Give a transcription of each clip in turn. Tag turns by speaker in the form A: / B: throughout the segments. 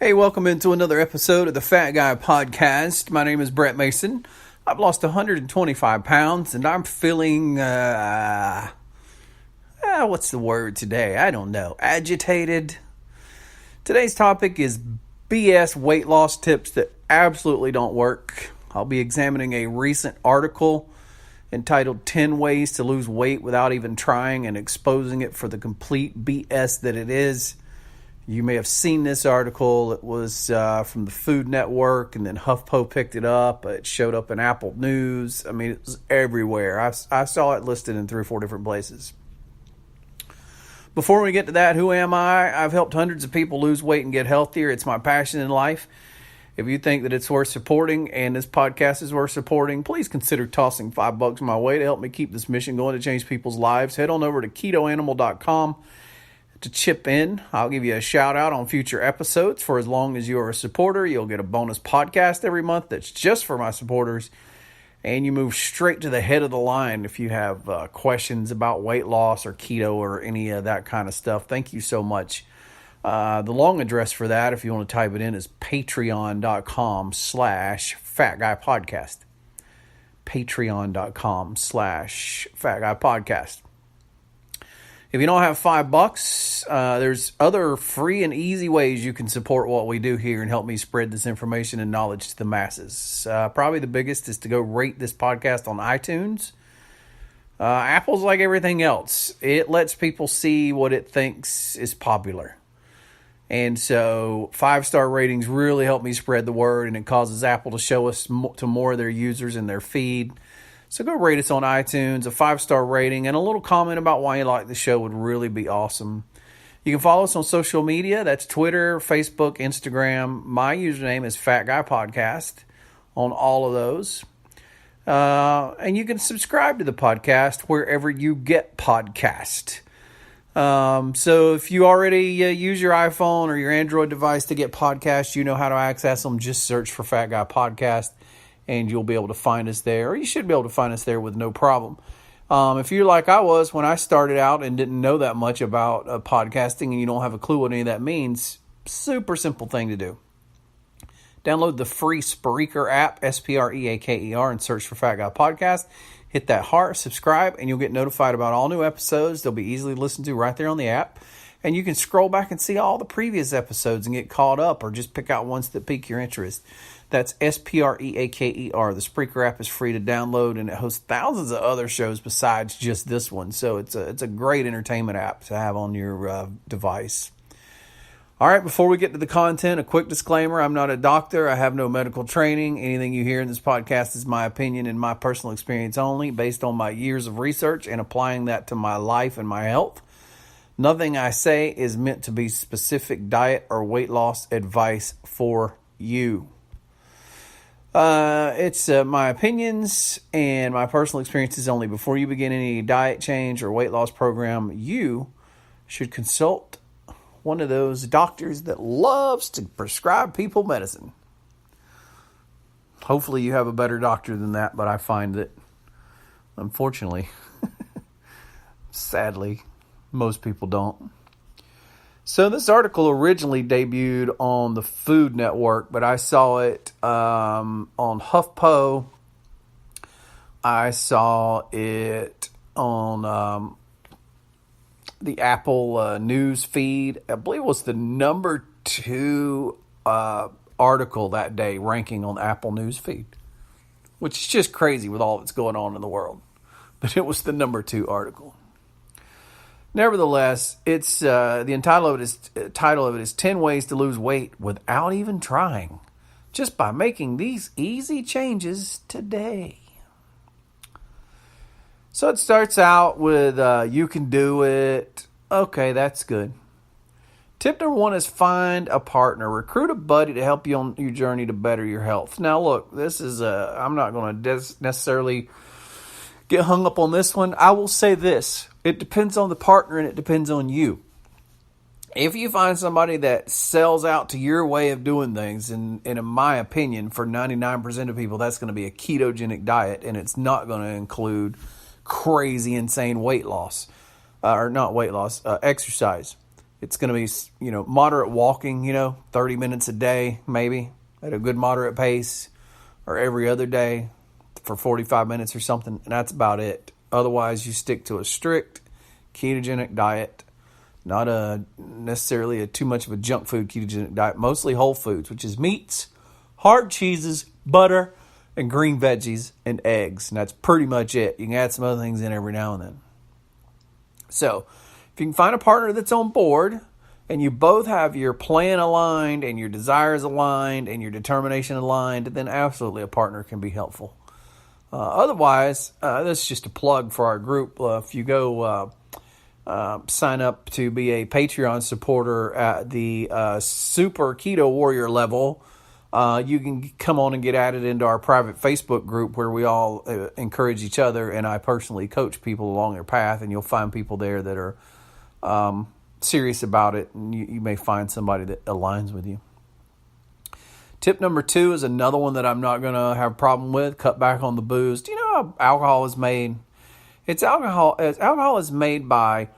A: Hey, welcome into another episode of the Fat Guy Podcast. My name is Brett Mason. I've lost 125 pounds and I'm feeling, what's the word today? I don't know. Agitated. Today's topic is BS weight loss tips that absolutely don't work. I'll be examining a recent article entitled 10 Ways to Lose Weight Without Even Trying and exposing it for the complete BS that it is. You may have seen this article. It was from the Food Network, and then HuffPo picked it up. It showed up in Apple News. I mean, it was everywhere. I saw it listed in 3 or 4 different places. Before we get to that, who am I? I've helped hundreds of people lose weight and get healthier. It's my passion in life. If you think that it's worth supporting and this podcast is worth supporting, please consider tossing $5 my way to help me keep this mission going to change people's lives. Head on over to ketoanimal.com to chip in. I'll give you a shout out on future episodes. For as long as you are a supporter, you'll get a bonus podcast every month that's just for my supporters. And you move straight to the head of the line if you have questions about weight loss or keto or any of that kind of stuff. Thank you so much. The long address for that, if you want to type it in, is patreon.com/fatguypodcast. Patreon.com/fatguypodcast. If you don't have $5, there's other free and easy ways you can support what we do here and help me spread this information and knowledge to the masses. Probably the biggest is to go rate this podcast on iTunes. Apple's like everything else. It lets people see what it thinks is popular. And so 5-star ratings really help me spread the word, and it causes Apple to show us to more of their users in their feed. So go rate us on iTunes. A 5-star rating and a little comment about why you like the show would really be awesome. You can follow us on social media. That's Twitter, Facebook, Instagram. My username is Fat Guy Podcast on all of those. And you can subscribe to the podcast wherever you get podcast. So if you already use your iPhone or your Android device to get podcasts, you know how to access them. Just search for Fat Guy Podcast, and you'll be able to find us there. Or you should be able to find us there with no problem. If you're like I was when I started out and didn't know that much about podcasting and you don't have a clue what any of that means, super simple thing to do. Download the free Spreaker app, Spreaker, and search for Fat Guy Podcast. Hit that heart, subscribe, and you'll get notified about all new episodes. They'll be easily listened to right there on the app. And you can scroll back and see all the previous episodes and get caught up, or just pick out ones that pique your interest. That's Spreaker. The Spreaker app is free to download, and it hosts thousands of other shows besides just this one. So it's a great entertainment app to have on your device. All right, before we get to the content, a quick disclaimer. I'm not a doctor. I have no medical training. Anything you hear in this podcast is my opinion and my personal experience only, based on my years of research and applying that to my life and my health. Nothing I say is meant to be specific diet or weight loss advice for you. It's my opinions and my personal experiences only. Before you begin any diet change or weight loss program, you should consult one of those doctors that loves to prescribe people medicine. Hopefully you have a better doctor than that, but I find that, unfortunately, sadly, most people don't. So this article originally debuted on the Food Network, but I saw it on HuffPo. I saw it on the Apple News feed. I believe it was the number 2 article that day, ranking on the Apple News feed, which is just crazy with all that's going on in the world. But it was the number 2 article. Nevertheless, it's the title of it is 10 Ways to Lose Weight Without Even Trying, just by making these easy changes today. So it starts out with, you can do it. Okay, that's good. Tip number 1 is find a partner. Recruit a buddy to help you on your journey to better your health. Now, look, this is I'm not going to necessarily get hung up on this one. I will say this. It depends on the partner and it depends on you. If you find somebody that sells out to your way of doing things, and in my opinion, for 99% of people, that's going to be a ketogenic diet, and it's not going to include crazy, insane weight loss, exercise. It's going to be, moderate walking, 30 minutes a day, maybe at a good moderate pace, or every other day for 45 minutes or something. And that's about it. Otherwise, you stick to a strict ketogenic diet, not necessarily too much of a junk food ketogenic diet, mostly whole foods, which is meats, hard cheeses, butter, and green veggies, and eggs. And that's pretty much it. You can add some other things in every now and then. So, if you can find a partner that's on board and you both have your plan aligned and your desires aligned and your determination aligned, then absolutely a partner can be helpful. Otherwise, this is just a plug for our group. If you go sign up to be a Patreon supporter at the Super Keto Warrior level, you can come on and get added into our private Facebook group where we all encourage each other, and I personally coach people along their path, and you'll find people there that are serious about it, and you may find somebody that aligns with you. Tip number 2 is another one that I'm not going to have a problem with. Cut back on the booze. Do you know how alcohol is made? Alcohol is made by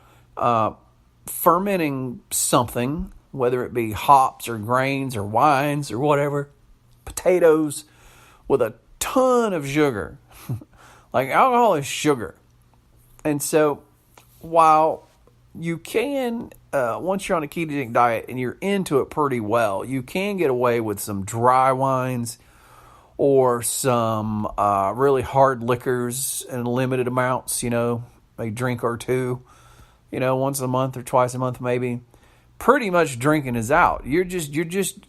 A: fermenting something, whether it be hops or grains or wines or whatever, potatoes, with a ton of sugar. Like, alcohol is sugar. And so while you can, once you're on a ketogenic diet and you're into it pretty well, you can get away with some dry wines or some really hard liquors in limited amounts, a drink or two, once a month or twice a month maybe. Pretty much drinking is out. You're just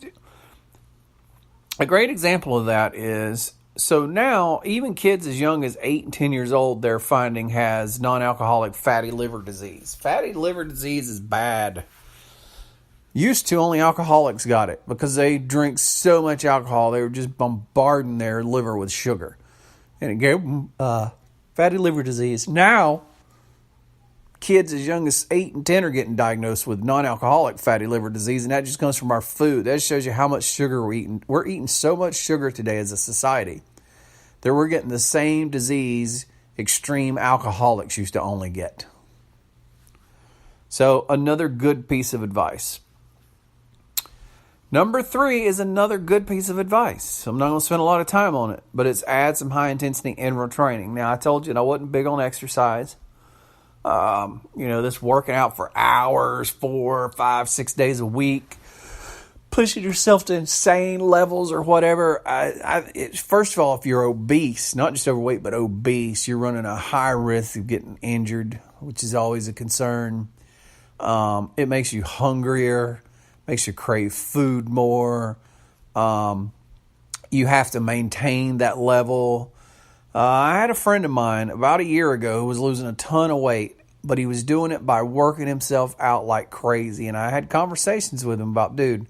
A: a great example of that is, so now even kids as young as 8 and 10 years old, they're finding has non-alcoholic fatty liver disease. Fatty liver disease is bad. Used to, only alcoholics got it because they drink so much alcohol. They were just bombarding their liver with sugar, and it gave them fatty liver disease. Now, kids as young as 8 and 10 are getting diagnosed with non-alcoholic fatty liver disease, and that just comes from our food. That shows you how much sugar we're eating. We're eating so much sugar today as a society that we're getting the same disease extreme alcoholics used to only get. So, another good piece of advice. Number 3 is another good piece of advice. I'm not going to spend a lot of time on it, but it's add some high-intensity interval training. Now, I told you I wasn't big on exercise. This working out for hours, 4, 5, 6 days a week, pushing yourself to insane levels or whatever. First of all, if you're obese, not just overweight, but obese, you're running a high risk of getting injured, which is always a concern. It makes you hungrier, makes you crave food more. You have to maintain that level. I had a friend of mine about a year ago who was losing a ton of weight, but he was doing it by working himself out like crazy. And I had conversations with him about, dude,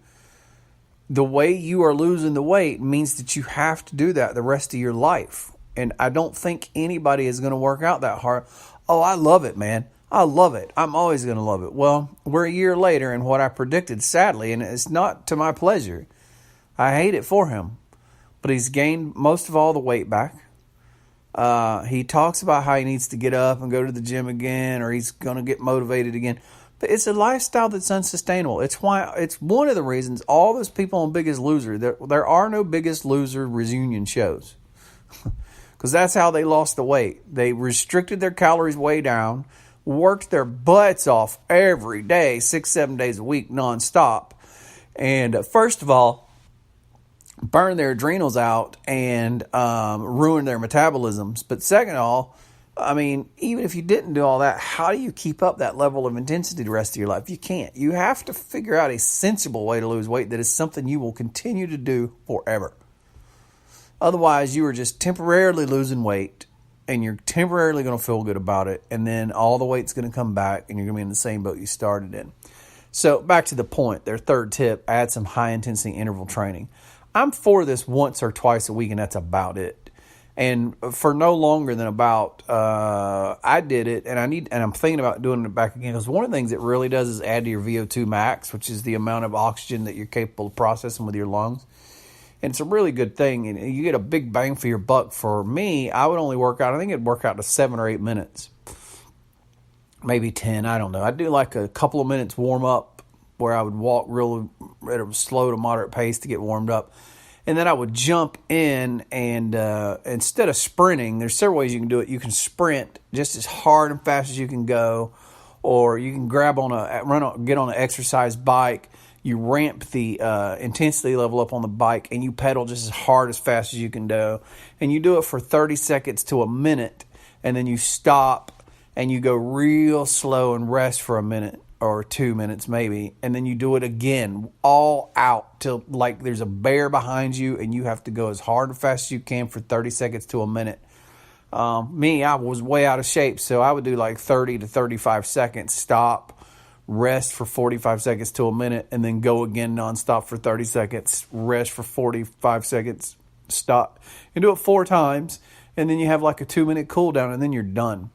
A: the way you are losing the weight means that you have to do that the rest of your life. And I don't think anybody is going to work out that hard. Oh, I love it, man. I love it. I'm always going to love it. Well, we're a year later, and what I predicted, sadly, and it's not to my pleasure, I hate it for him, but he's gained most of all the weight back. He talks about how he needs to get up and go to the gym again, or he's going to get motivated again. But it's a lifestyle that's unsustainable. It's one of the reasons all those people on Biggest Loser, there are no Biggest Loser reunion shows. Because that's how they lost the weight. They restricted their calories way down, worked their butts off every day, 6-7 days a week, nonstop. And first of all, burn their adrenals out and ruin their metabolisms. But second of all, I mean, even if you didn't do all that, how do you keep up that level of intensity the rest of your life? You can't. You have to figure out a sensible way to lose weight that is something you will continue to do forever. Otherwise, you are just temporarily losing weight, and you're temporarily going to feel good about it, and then all the weight's going to come back, and you're going to be in the same boat you started in. So back to the point, their third tip, add some high-intensity interval training. I'm for this once or twice a week, and that's about it. And for no longer than about, I did it, and I'm thinking about doing it back again, because one of the things it really does is add to your VO2 max, which is the amount of oxygen that you're capable of processing with your lungs. And it's a really good thing, and you get a big bang for your buck. For me, I would only work out, I think it'd work out to 7 or 8 minutes. Maybe 10, I don't know. I'd do like a couple of minutes warm up, where I would walk real at a slow to moderate pace to get warmed up. And then I would jump in and instead of sprinting, there's several ways you can do it. You can sprint just as hard and fast as you can go, or you can get on an exercise bike. You ramp the intensity level up on the bike, and you pedal just as hard as fast as you can go. And you do it for 30 seconds to a minute, and then you stop and you go real slow and rest for a minute or 2 minutes maybe, and then you do it again all out till like there's a bear behind you and you have to go as hard and fast as you can for 30 seconds to a minute. I was way out of shape, so I would do like 30 to 35 seconds, stop, rest for 45 seconds to a minute, and then go again nonstop for 30 seconds, rest for 45 seconds, stop. You do it 4 times, and then you have like a 2-minute cool down, and then you're done.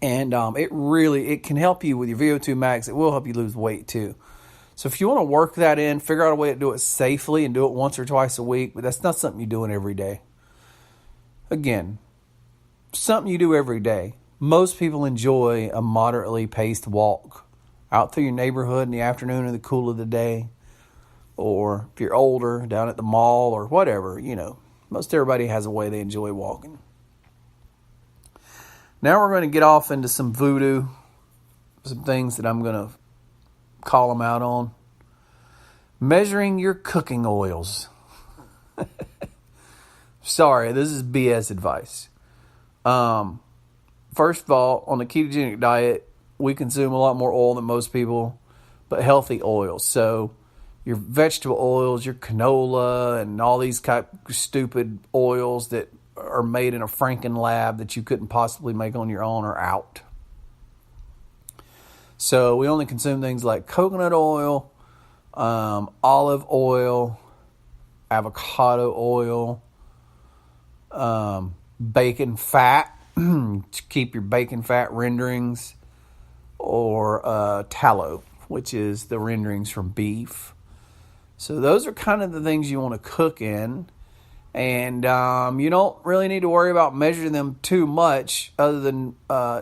A: And it can help you with your VO2 max. It will help you lose weight too. So if you want to work that in, figure out a way to do it safely and do it once or twice a week, but that's not something you're doing every day. Again, something you do every day. Most people enjoy a moderately paced walk out through your neighborhood in the afternoon or the cool of the day, or if you're older, down at the mall or whatever, most everybody has a way they enjoy walking. Now we're going to get off into some voodoo, some things that I'm going to call them out on. Measuring your cooking oils. Sorry, this is BS advice. First of all, on the ketogenic diet, we consume a lot more oil than most people, but healthy oils. So your vegetable oils, your canola, and all these kind of stupid oils that are made in a Franken lab that you couldn't possibly make on your own are out. So we only consume things like coconut oil, olive oil, avocado oil, bacon fat to keep your bacon fat renderings, or tallow, which is the renderings from beef. So those are kind of the things you want to cook in. And you don't really need to worry about measuring them too much, other than,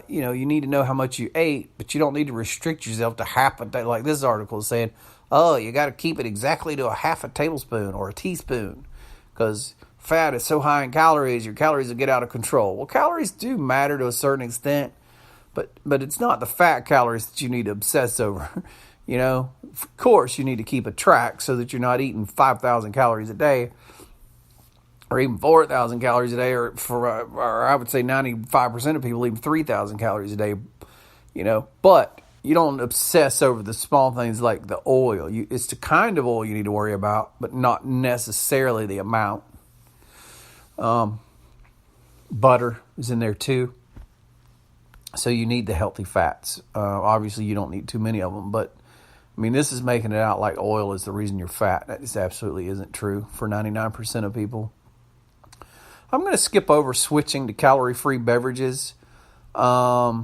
A: you need to know how much you ate, but you don't need to restrict yourself to half a day. Like this article is saying, you got to keep it exactly to a half a tablespoon or a teaspoon, because fat is so high in calories, your calories will get out of control. Well, calories do matter to a certain extent, but it's not the fat calories that you need to obsess over. Of course, you need to keep a track so that you're not eating 5,000 calories a day, or even 4,000 calories a day, or I would say 95% of people eat 3,000 calories a day, but you don't obsess over the small things like the oil. It's the kind of oil you need to worry about, but not necessarily the amount. Butter is in there too. So you need the healthy fats. Obviously you don't need too many of them, but this is making it out like oil is the reason you're fat. That just absolutely isn't true for 99% of people. I'm going to skip over switching to calorie-free beverages. They're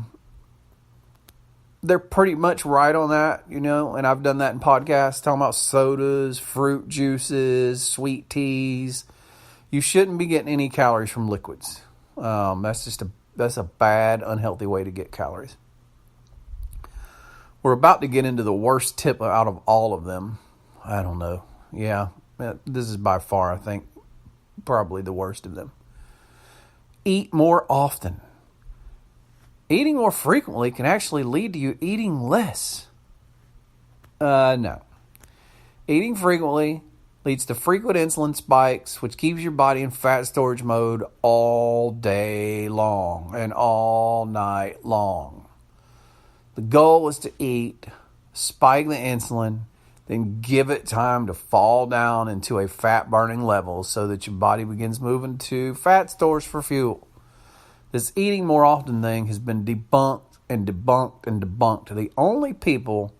A: pretty much right on that, and I've done that in podcasts, talking about sodas, fruit juices, sweet teas. You shouldn't be getting any calories from liquids. That's a bad, unhealthy way to get calories. We're about to get into the worst tip out of all of them. I don't know. Yeah, this is by far, I think, probably the worst of them. Eat more often. Eating more frequently can actually lead to you eating less. No. Eating frequently leads to frequent insulin spikes, which keeps your body in fat storage mode all day long and all night long. The goal is to eat, spike the insulin, then give it time to fall down into a fat-burning level so that your body begins moving to fat stores for fuel. This eating more often thing has been debunked and debunked and debunked. The only people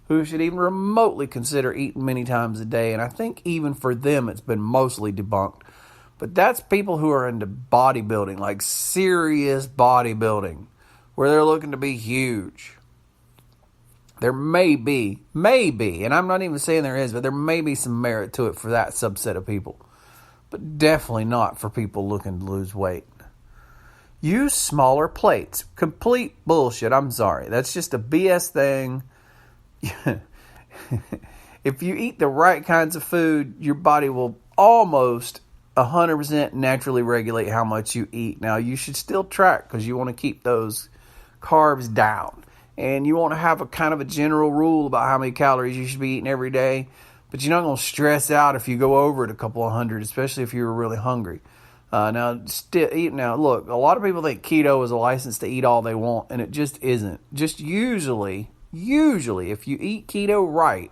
A: who should even remotely consider eating many times a day, and I think even for them it's been mostly debunked, but that's people who are into bodybuilding, like serious bodybuilding, where they're looking to be huge. There may be, and I'm not even saying there is, but there may be some merit to it for that subset of people. But definitely not for people looking to lose weight. Use smaller plates. Complete bullshit. I'm sorry. That's just a BS thing. if you eat the right kinds of food, your body will almost 100% naturally regulate how much you eat. Now, you should still track because you want to keep those carbs down. And you want to have a kind of a general rule about how many calories you should be eating every day. But you're not going to stress out if you go over it a couple of hundred, especially if you're really hungry. Now, look, a lot of people think keto is a license to eat all they want, and it just isn't. Just usually, if you eat keto right,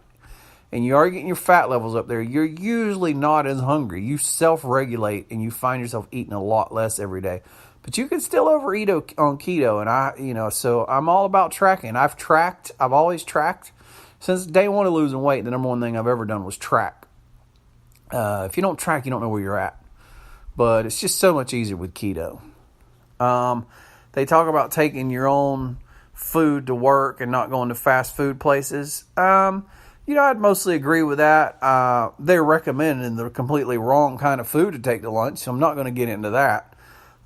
A: and you are getting your fat levels up there, you're usually not as hungry. You self-regulate, and you find yourself eating a lot less every day. But you can still overeat on keto, and so I'm all about tracking. I've always tracked. Since day one of losing weight, the number one thing I've ever done was track. If you don't track, you don't know where you're at. But it's just so much easier with keto. They talk about taking your own food to work and not going to fast food places. I'd mostly agree with that. They're recommending the completely wrong kind of food to take to lunch, so I'm not going to get into that.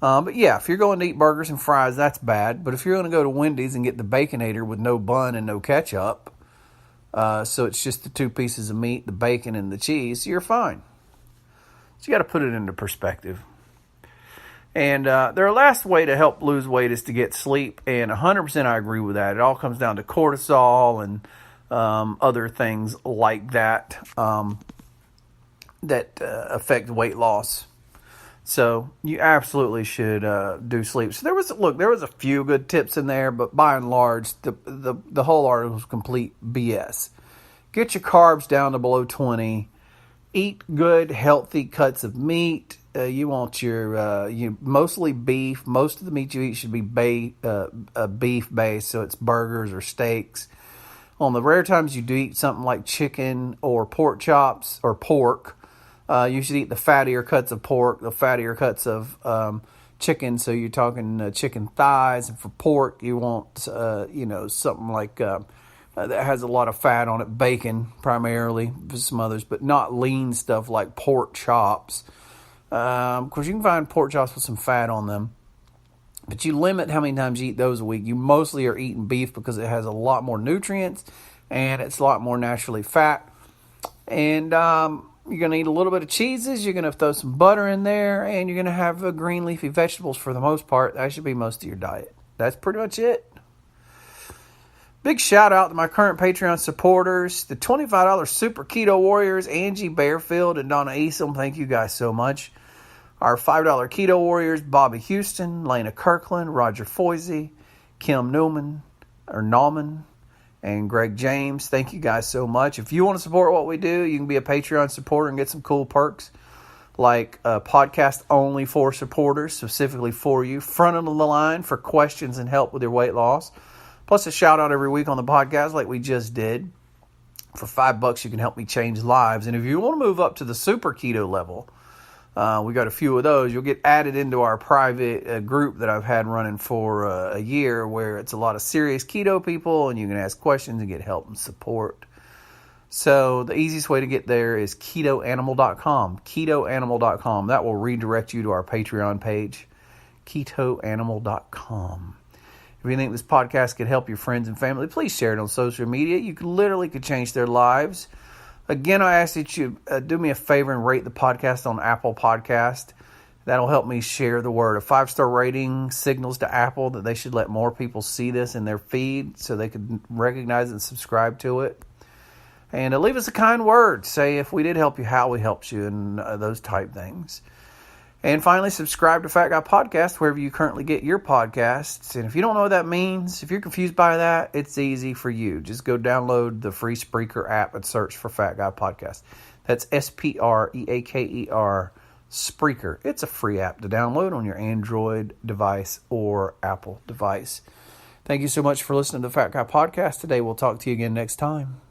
A: But yeah, if you're going to eat burgers and fries, that's bad. But if you're going to go to Wendy's and get the Baconator with no bun and no ketchup, so it's just the 2 pieces of meat, the bacon and the cheese, you're fine. So you got to put it into perspective. And their last way to help lose weight is to get sleep. And 100% I agree with that. It all comes down to cortisol and other things like that that affect weight loss. So you absolutely should do sleep. So there was a few good tips in there, but by and large, the whole article was complete BS. Get your carbs down to below 20. Eat good, healthy cuts of meat. You want your mostly beef. Most of the meat you eat should be beef based, so it's burgers or steaks. On the rare times you do eat something like chicken or pork chops or pork, you should eat the fattier cuts of pork, the fattier cuts of chicken. So you're talking chicken thighs, and for pork you want something like that has a lot of fat on it, bacon primarily, some others, but not lean stuff like pork chops. Of course, you can find pork chops with some fat on them, but you limit how many times you eat those a week. You mostly are eating beef because it has a lot more nutrients and it's a lot more naturally fat. And you're going to eat a little bit of cheeses. You're going to throw some butter in there, and you're going to have green leafy vegetables for the most part. That should be most of your diet. That's pretty much it. Big shout out to my current Patreon supporters, the $25 Super Keto Warriors, Angie Bearfield and Donna Easom. Thank you guys so much. Our $5 Keto Warriors, Bobby Houston, Lena Kirkland, Roger Foisey, Kim Nauman, and Greg James. Thank you guys so much. If you want to support what we do, you can be a Patreon supporter and get some cool perks like a podcast only for supporters, specifically for you, front of the line for questions and help with your weight loss. Plus a shout out every week on the podcast like we just did. For $5, you can help me change lives. And if you want to move up to the super keto level, we got a few of those. You'll get added into our private group that I've had running for a year, where it's a lot of serious keto people, and you can ask questions and get help and support. So the easiest way to get there is ketoanimal.com. Ketoanimal.com. That will redirect you to our Patreon page. Ketoanimal.com. If you think this podcast could help your friends and family, please share it on social media. You could change their lives. Again, I ask that you do me a favor and rate the podcast on Apple Podcast. That'll help me share the word. A 5-star rating signals to Apple that they should let more people see this in their feed so they could recognize and subscribe to it. And leave us a kind word. Say if we did help you, how we helped you, and those type things. And finally, subscribe to Fat Guy Podcast wherever you currently get your podcasts. And if you don't know what that means, if you're confused by that, it's easy for you. Just go download the free Spreaker app and search for Fat Guy Podcast. That's Spreaker, Spreaker. It's a free app to download on your Android device or Apple device. Thank you so much for listening to the Fat Guy Podcast today. We'll talk to you again next time.